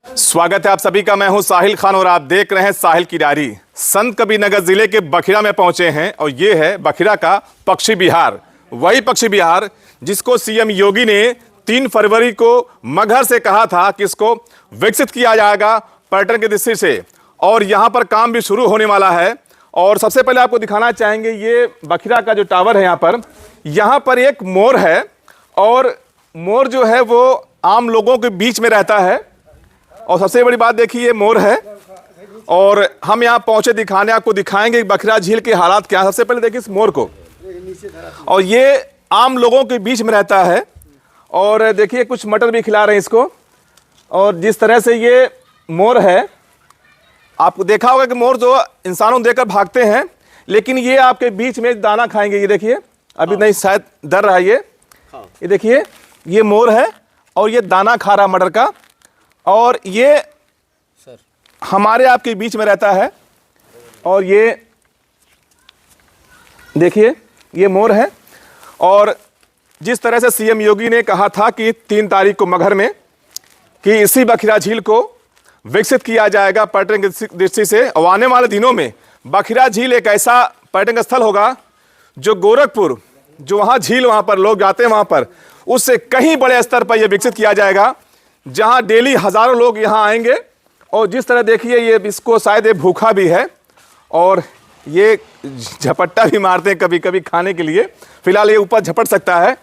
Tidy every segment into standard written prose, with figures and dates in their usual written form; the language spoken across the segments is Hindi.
स्वागत है आप सभी का। मैं हूं साहिल खान और आप देख रहे हैं साहिल की डायरी। संत कबीरनगर जिले के बखिरा में पहुंचे हैं और ये है बखिरा का पक्षी विहार। वही पक्षी विहार जिसको सीएम योगी ने 3 फरवरी को मगहर से कहा था कि इसको विकसित किया जाएगा पर्यटन की दृष्टि से, और यहाँ पर काम भी शुरू होने वाला है। और सबसे पहले आपको दिखाना चाहेंगे ये बखिरा का जो टावर है, यहाँ पर एक मोर है और मोर जो है वो आम लोगों के बीच में रहता है। और सबसे बड़ी बात देखिए, ये मोर है और हम यहाँ पहुंचे दिखाने, आपको दिखाएंगे बखिरा झील के हालात क्या है। सबसे पहले देखिए इस मोर को, और ये आम लोगों के बीच में रहता है। और देखिए कुछ मटर भी खिला रहे हैं इसको। और जिस तरह से ये मोर है, आपको देखा होगा कि मोर जो इंसानों देखकर भागते हैं, लेकिन ये आपके बीच में दाना खाएंगे। ये देखिए अभी नहीं, शायद डर रहा है ये देखिए ये मोर है और ये दाना खा रहा मटर का, और ये हमारे आपके बीच में रहता है। और ये देखिए ये मोर है। और जिस तरह से सीएम योगी ने कहा था कि 3 तारीख को मगहर में कि इसी बखिरा झील को विकसित किया जाएगा पर्यटन की दृष्टि से, और आने वाले दिनों में बखिरा झील एक ऐसा पर्यटन स्थल होगा जो गोरखपुर, जो वहाँ झील, वहाँ पर लोग जाते हैं वहाँ पर, उससे कहीं बड़े स्तर पर यह विकसित किया जाएगा, जहाँ डेली हज़ारों लोग यहाँ आएंगे। और जिस तरह देखिए ये इसको शायद ये भूखा भी है और ये झपट्टा भी मारते हैं कभी कभी खाने के लिए। फिलहाल ये ऊपर झपट सकता है।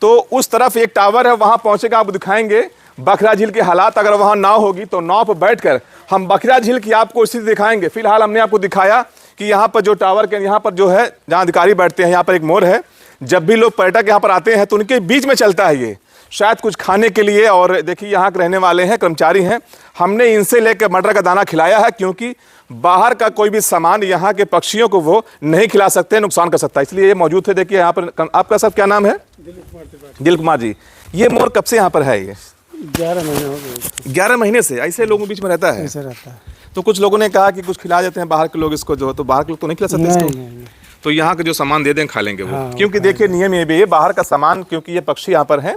तो उस तरफ एक टावर है, वहाँ पहुँचेगा, आप दिखाएंगे बखिरा झील के हालात। अगर वहाँ नाव होगी तो नाव पर बैठकर हम बखिरा झील की आपको स्थिति दिखाएंगे। फिलहाल हमने आपको दिखाया कि यहाँ पर जो टावर के यहाँ पर जो है, जहाँ अधिकारी बैठते हैं, यहाँ पर एक मोर है। जब भी लोग पर्यटक यहाँ पर आते हैं तो उनके बीच में चलता है ये, शायद कुछ खाने के लिए। और देखिए यहाँ के रहने वाले हैं, कर्मचारी हैं, हमने इनसे लेकर मटर का दाना खिलाया है, क्योंकि बाहर का कोई भी सामान यहाँ के पक्षियों को वो नहीं खिला सकते, नुकसान कर सकता है, इसलिए ये मौजूद थे। देखिए यहाँ पर आपका सब क्या नाम है? दिल कुमार जी। ये मोर कब से यहाँ पर है? ये 11 महीने हो गए। 11 महीने से ऐसे लोगों के बीच में रहता है? ऐसे रहता है। तो कुछ लोगों ने कहा कि कुछ खिला देते हैं बाहर के लोग इसको, जो तो बाहर के लोग तो नहीं खिला सकते इसको, तो यहाँ के जो सामान दे दें खा लेंगे वो। हाँ, क्योंकि देखिए नियम ये भी है, बाहर का सामान, क्योंकि ये पक्षी यहाँ पर हैं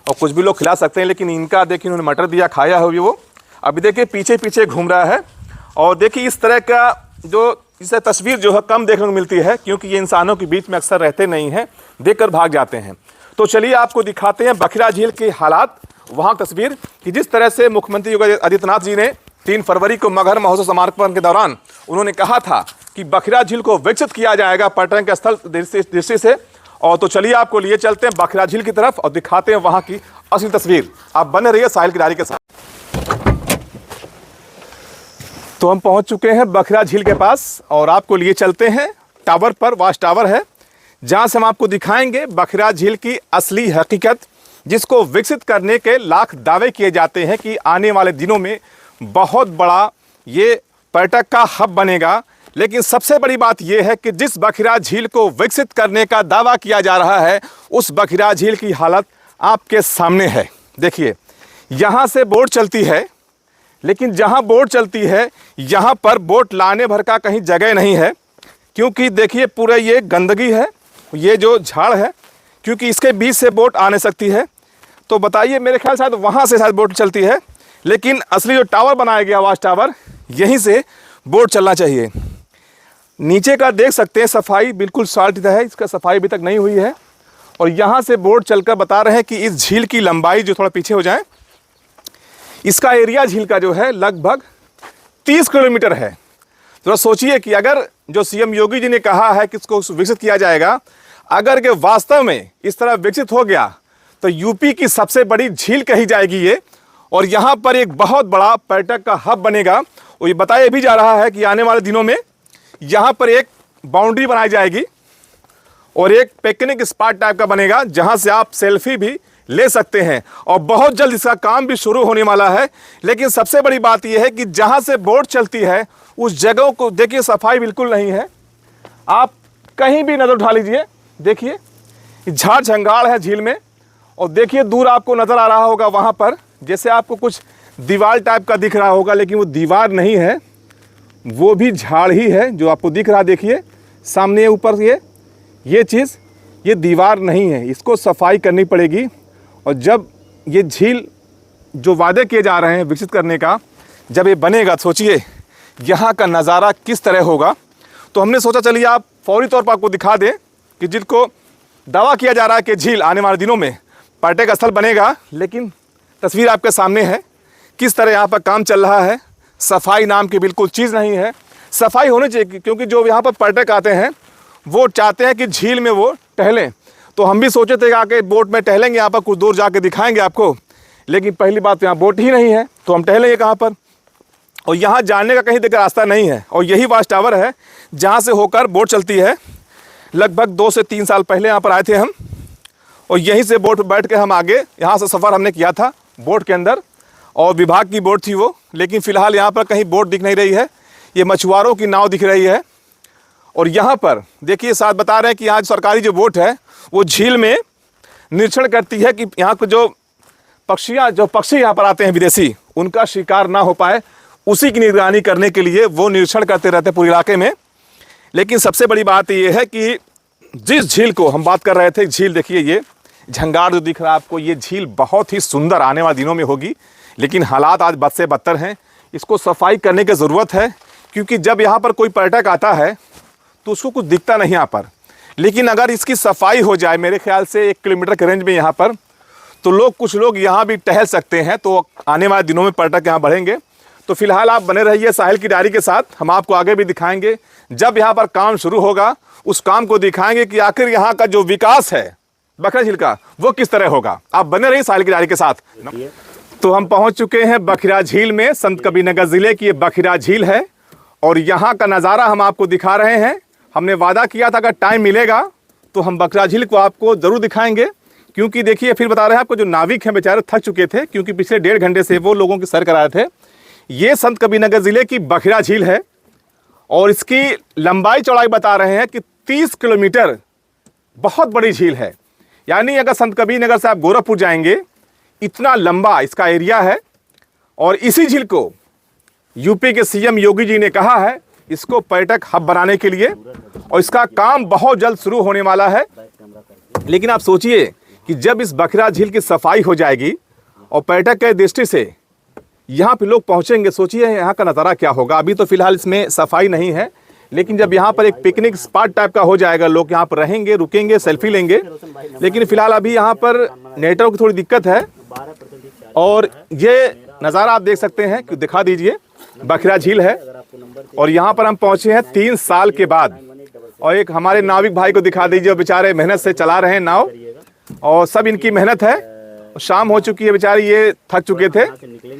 और कुछ भी लोग खिला सकते हैं, लेकिन इनका देखिए इन्होंने मटर दिया, खाया हो वो अभी देखिए पीछे पीछे घूम रहा है। और देखिए इस तरह का जो इसे तस्वीर जो है कम देखने को मिलती है, क्योंकि ये इंसानों के बीच में अक्सर रहते नहीं हैं, देखकर भाग जाते हैं। तो चलिए आपको दिखाते हैं बखिरा झील के हालात, वहाँ तस्वीर कि जिस तरह से मुख्यमंत्री योगी आदित्यनाथ जी ने 3 फरवरी को मगहर महोत्सव समापन के दौरान उन्होंने कहा था कि बखिरा झील को विकसित किया जाएगा पर्यटन के स्थल दृष्टि से। और तो चलिए आपको लिए चलते हैं बखिरा झील की तरफ और दिखाते हैं वहाँ की असली तस्वीर। आप बने रहिए साहिल की डायरी के साथ। तो हम पहुँच चुके हैं बखिरा झील के पास और आपको लिए चलते हैं टावर पर। वाच टावर है जहाँ से हम आपको दिखाएंगे बखिरा झील की असली हकीकत, जिसको विकसित करने के लाख दावे किए जाते हैं कि आने वाले दिनों में बहुत बड़ा ये पर्यटक का हब बनेगा। लेकिन सबसे बड़ी बात यह है कि जिस बखिरा झील को विकसित करने का दावा किया जा रहा है, उस बखिरा झील की हालत आपके सामने है। देखिए यहाँ से बोट चलती है, लेकिन जहाँ बोट चलती है यहाँ पर बोट लाने भर का कहीं जगह नहीं है, क्योंकि देखिए पूरा ये गंदगी है, ये जो झाड़ है, क्योंकि इसके बीच से बोट आ नहीं सकती है। तो बताइए, मेरे ख्याल शायद वहाँ से शायद बोट चलती है, लेकिन असली जो टावर बनाया गया वाच टावर, यहीं से बोट चलना चाहिए। नीचे का देख सकते हैं, सफाई बिल्कुल साल्ट है, इसका सफाई अभी तक नहीं हुई है। और यहाँ से बोट चलकर बता रहे हैं कि इस झील की लंबाई, जो थोड़ा पीछे हो जाए, इसका एरिया झील का जो है लगभग 30 किलोमीटर है। तो सोचिए कि अगर जो सीएम योगी जी ने कहा है कि इसको विकसित किया जाएगा, अगर के वास्तव में इस तरह विकसित हो गया तो यूपी की सबसे बड़ी झील कही जाएगी ये, और यहाँ पर एक बहुत बड़ा पर्यटक का हब बनेगा। और ये बताया भी जा रहा है कि आने वाले दिनों में यहाँ पर एक बाउंड्री बनाई जाएगी और एक पिकनिक स्पॉट टाइप का बनेगा, जहाँ से आप सेल्फी भी ले सकते हैं। और बहुत जल्द इसका काम भी शुरू होने वाला है। लेकिन सबसे बड़ी बात यह है कि जहाँ से बोट चलती है उस जगह को देखिए, सफाई बिल्कुल नहीं है। आप कहीं भी नज़र उठा लीजिए, देखिए झाड़ झंगाड़ है झील में। और देखिए दूर आपको नज़र आ रहा होगा वहाँ पर, जैसे आपको कुछ दीवार टाइप का दिख रहा होगा, लेकिन वो दीवार नहीं है, वो भी झाड़ ही है जो आपको दिख रहा। देखिए सामने ऊपर ये चीज़, ये दीवार नहीं है, इसको सफाई करनी पड़ेगी। और जब ये झील जो वादे किए जा रहे हैं विकसित करने का, जब ये बनेगा सोचिए यहाँ का नज़ारा किस तरह होगा। तो हमने सोचा चलिए आप फौरी तौर पर आपको दिखा दें कि जिनको दावा किया जा रहा है कि झील आने वाले दिनों में पर्यटक स्थल बनेगा, लेकिन तस्वीर आपके सामने है किस तरह यहाँ पर काम चल रहा है। सफाई नाम की बिल्कुल चीज़ नहीं है। सफाई होनी चाहिए क्योंकि जो यहाँ पर पर्यटक आते हैं वो चाहते हैं कि झील में वो टहलें। तो हम भी सोचे थे कि आके बोट में टहलेंगे, यहाँ पर कुछ दूर जाके दिखाएंगे आपको, लेकिन पहली बात यहाँ बोट ही नहीं है तो हम टहलेंगे कहाँ पर। और यहाँ जाने का कहीं देखकर रास्ता नहीं है। और यही वाच टावर है जहाँ से होकर बोट चलती है। लगभग 2 से 3 साल पहले यहाँ पर आए थे हम, और यहीं से बोट पर बैठ के हम आगे यहाँ से सफ़र हमने किया था बोट के अंदर, और विभाग की बोट थी वो। लेकिन फ़िलहाल यहाँ पर कहीं बोट दिख नहीं रही है, ये मछुआरों की नाव दिख रही है। और यहाँ पर देखिए साथ बता रहे हैं कि यहाँ सरकारी जो बोट है वो झील में निरीक्षण करती है कि यहाँ को जो पक्षी यहाँ पर आते हैं विदेशी, उनका शिकार ना हो पाए, उसी की निगरानी करने के लिए वो निरीक्षण करते रहते हैं पूरे इलाके में। लेकिन सबसे बड़ी बात ये है कि जिस झील को हम बात कर रहे थे, झील देखिए ये झंगार जो दिख रहा है आपको, ये झील बहुत ही सुंदर आने वाले दिनों में होगी। लेकिन हालात आज बद से बदतर हैं। इसको सफाई करने की ज़रूरत है क्योंकि जब यहाँ पर कोई पर्यटक आता है तो उसको कुछ दिखता नहीं यहाँ पर। लेकिन अगर इसकी सफाई हो जाए मेरे ख्याल से 1 किलोमीटर के रेंज में यहाँ पर, तो कुछ लोग यहाँ भी टहल सकते हैं। तो आने वाले दिनों में पर्यटक यहाँ बढ़ेंगे। तो फिलहाल आप बने रहिए साहिल की डायरी के साथ, हम आपको आगे भी दिखाएंगे। जब यहाँ पर काम शुरू होगा उस काम को दिखाएंगे कि आखिर यहाँ का जो विकास है बखरा झील का वो किस तरह होगा। आप बने रहिए साहिल की डायरी के साथ। तो हम पहुँच चुके हैं बखरा झील में। संत कबीरनगर ज़िले की ये बखरा झील है और यहाँ का नज़ारा हम आपको दिखा रहे हैं। हमने वादा किया था अगर टाइम मिलेगा तो हम बखरा झील को आपको ज़रूर दिखाएंगे, क्योंकि देखिए फिर बता रहे हैं आपको, जो नाविक हैं बेचारे थक चुके थे क्योंकि पिछले 1.5 घंटे से वो लोगों की सैर करा रहे थे। ये संत कबीरनगर ज़िले की बखरा झील है और इसकी लंबाई चौड़ाई बता रहे हैं कि 30 किलोमीटर, बहुत बड़ी झील है। यानी अगर संत कबीरनगर से आप गोरखपुर जाएंगे, इतना लंबा इसका एरिया है। और इसी झील को यूपी के सीएम योगी जी ने कहा है इसको पर्यटक हब बनाने के लिए, और इसका काम बहुत जल्द शुरू होने वाला है। लेकिन आप सोचिए कि जब इस बखरा झील की सफाई हो जाएगी और पर्यटक के दृष्टि से यहाँ पे लोग पहुँचेंगे, सोचिए यहाँ का नज़ारा क्या होगा। अभी तो फिलहाल इसमें सफाई नहीं है, लेकिन जब यहाँ पर एक पिकनिक स्पॉट टाइप का हो जाएगा, लोग यहाँ पर रहेंगे, रुकेंगे, सेल्फी लेंगे। लेकिन फिलहाल अभी यहाँ पर नेटवर्क की थोड़ी दिक्कत है। और ये नज़ारा आप देख सकते हैं कि दिखा दीजिए, बखरा झील है और यहाँ पर हम पहुँचे हैं 3 साल के बाद। और एक हमारे नाविक भाई को दिखा दीजिए, बेचारे मेहनत से चला रहे हैं नाव और सब इनकी मेहनत है। शाम हो चुकी है, बेचारे ये थक चुके थे,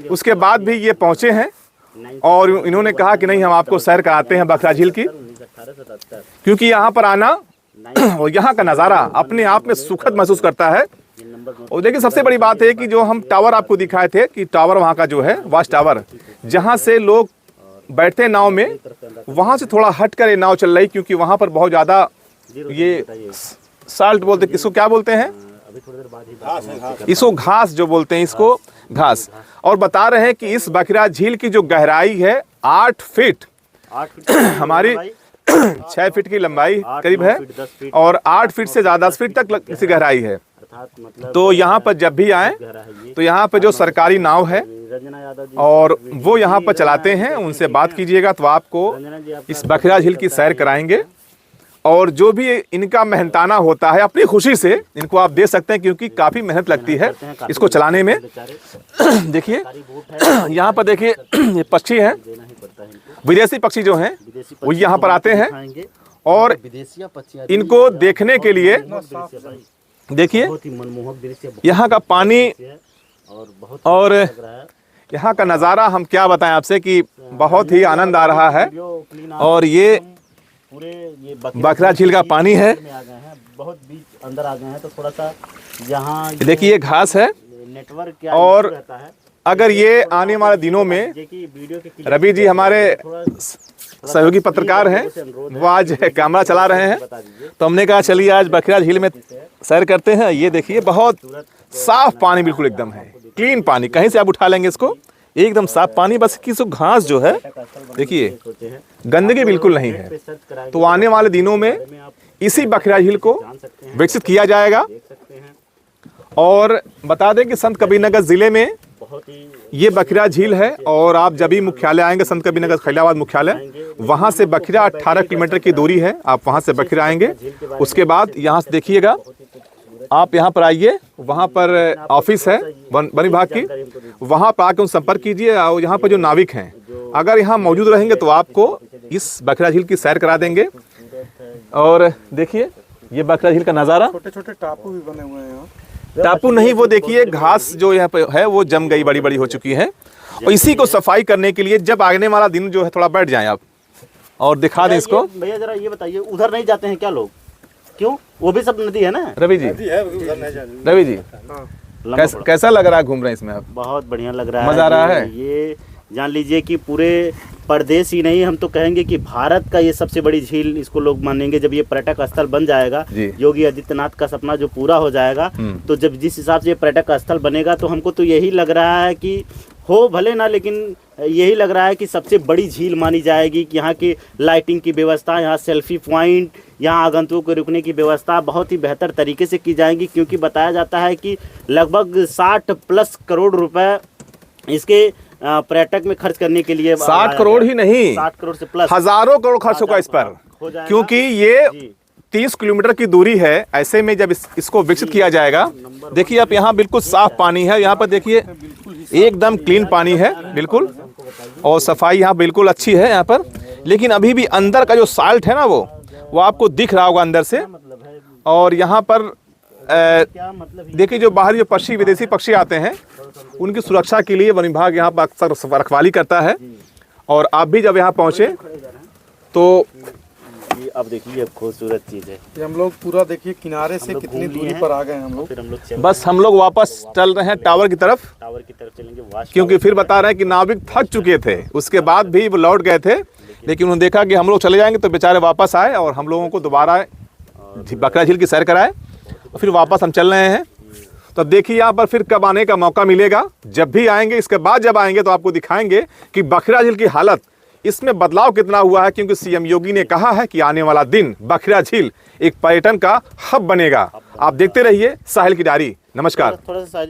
उसके बाद भी ये पहुँचे हैं और इन्होंने कहा कि नहीं हम आपको सैर कराते हैं बखरा झील की, क्योंकि यहाँ पर आना और यहाँ का नज़ारा अपने आप में सुखद महसूस करता है। और देखिए सबसे बड़ी बात है कि जो हम टावर आपको दिखाए थे कि टावर वहाँ का जो है वाच टावर, जहाँ से लोग बैठते हैं नाव में, वहाँ से थोड़ा हट कर ये नाव चल रही, क्योंकि वहाँ पर बहुत ज़्यादा ये साल्ट बोलते, इसको क्या बोलते हैं, इसको घास जो बोलते हैं, इसको घास। और बता रहे हैं कि इस बखरा झील की जो गहराई है 8 फीट, हमारी 6 फीट की लंबाई करीब है और 8 फीट से ज़्यादा 10 फीट तक इसकी गहराई है। तो यहाँ पर जब भी आए तो यहाँ पर जो सरकारी नाव है और वो यहाँ पर चलाते हैं, उनसे बात कीजिएगा तो आपको इस बखरा झील की सैर कराएंगे। और जो भी इनका मेहनताना होता है अपनी खुशी से इनको आप दे सकते हैं, क्योंकि काफ़ी मेहनत लगती है इसको चलाने में। देखिए यहाँ पर देखिए ये पक्षी हैं, विदेशी पक्षी जो हैं वो यहाँ पर आते हैं और इनको देखने के लिए देखिए यहाँ का पानी और यहाँ का नज़ारा हम क्या बताएं आपसे कि बहुत ही आनंद आ रहा है। और ये बखरा झील का पानी है, बहुत बीच अंदर आ गए हैं, तो थोड़ा सा यहाँ देखिए घास है। नेटवर्क क्या और रहता है, अगर ये आने वाले दिनों में, रवि जी हमारे सहयोगी पत्रकार हैं, वो आज कैमरा चला रहे हैं, तो हमने कहा चलिए आज बखरा झील में सैर करते हैं। ये देखिए बहुत साफ पानी, बिल्कुल एकदम है क्लीन पानी, कहीं से आप उठा लेंगे इसको, एकदम साफ पानी। बस किसी घास जो है देखिए गंदगी बिल्कुल नहीं है। तो आने वाले दिनों में इसी बखरा झील को विकसित किया जाएगा। और बता दें कि संत कबीरनगर ज़िले में बहुत ही ये बखिरा झील है और आप जब भी मुख्यालय आएंगे संत कबीरनगर खैलाबाद मुख्यालय, वहाँ से बखिरा 18 किलोमीटर की दूरी है। आप वहाँ से बखिरा आएंगे, उसके बाद यहाँ से देखिएगा आप यहाँ पर आइए, वहाँ पर ऑफिस है वन विभाग की, वहाँ पर आकर संपर्क कीजिए। और यहाँ पर जो नाविक हैं अगर यहाँ मौजूद रहेंगे तो आपको इस बखिरा झील की सैर करा देंगे। और देखिए ये बखिरा झील का नज़ारा, छोटे छोटे टापू भी बने हुए हैं यहाँ। टापू नहीं, वो देखिए घास जो यहाँ पे है वो जम गई, बड़ी बड़ी हो चुकी है। और इसी को सफाई करने के लिए जब आने वाला दिन जो है थोड़ा बैठ जाएं आप और दिखा दें इसको। भैया जरा ये बताइए, उधर नहीं जाते हैं क्या लोग? क्यों? वो भी सब नदी है ना रवि जी, रवि जी कैसा लग रहा है घूम रहे हैं इसमें आप? बहुत बढ़िया लग रहा है, मजा आ रहा है। ये जान लीजिए कि पूरे प्रदेश ही नहीं, हम तो कहेंगे कि भारत का ये सबसे बड़ी झील इसको लोग मानेंगे। जब ये पर्यटक स्थल बन जाएगा, योगी आदित्यनाथ का सपना जो पूरा हो जाएगा, तो जब जिस हिसाब से ये पर्यटक स्थल बनेगा तो हमको तो यही लग रहा है कि हो भले ना, लेकिन यही लग रहा है कि सबसे बड़ी झील मानी जाएगी। कि यहाँ की लाइटिंग की व्यवस्था, यहाँ सेल्फी पॉइंट, यहाँ आगंतुकों को रुकने की व्यवस्था बहुत ही बेहतर तरीके से की जाएगी। क्योंकि बताया जाता है कि लगभग 60+ करोड़ रुपए इसके पर्यटक में खर्च करने के लिए 60 करोड़ ही नहीं, 60 करोड़ से प्लस हजारों करोड़ खर्च होगा इस पर, क्योंकि ये 30 किलोमीटर की दूरी है। ऐसे में जब इसको विकसित किया जाएगा, देखिए आप यहाँ बिल्कुल साफ पानी है, यहाँ पर देखिए एकदम क्लीन पानी है बिल्कुल, और सफाई यहाँ बिल्कुल अच्छी है यहाँ पर। लेकिन अभी भी अंदर का जो साल्ट है ना वो आपको दिख रहा होगा अंदर से। और यहाँ पर देखिए जो बाहरी जो पक्षी, विदेशी पक्षी आते हैं, उनकी सुरक्षा के लिए वन विभाग यहाँ पर अक्सर रखवाली करता है। और आप भी जब यहाँ पहुँचे तो ये अब देखिए खूबसूरत चीज़ है। ये हम लोग पूरा देखिए किनारे से कितनी दूरी पर आ गए हम लोग। फिर हम लोग बस हम लोग वापस चल रहे हैं टावर की तरफ, चलेंगे, क्योंकि फिर बता रहे हैं कि नाविक थक चुके थे, उसके बाद भी वो लौट गए थे। लेकिन उन्होंने देखा कि हम लोग चले जाएंगे तो बेचारे वापस आए और हम लोगों को दोबारा बखिरा झील की सैर कराए, फिर वापस हम चल रहे हैं। तो देखिए यहाँ पर फिर कब आने का मौका मिलेगा, जब भी आएंगे। इसके बाद जब आएंगे तो आपको दिखाएंगे कि बखिरा झील की हालत, इसमें बदलाव कितना हुआ है। क्योंकि सीएम योगी ने कहा है कि आने वाला दिन बखिरा झील एक पर्यटन का हब बनेगा। आप देखते रहिए साहिल की डायरी। नमस्कार। थोड़ा सा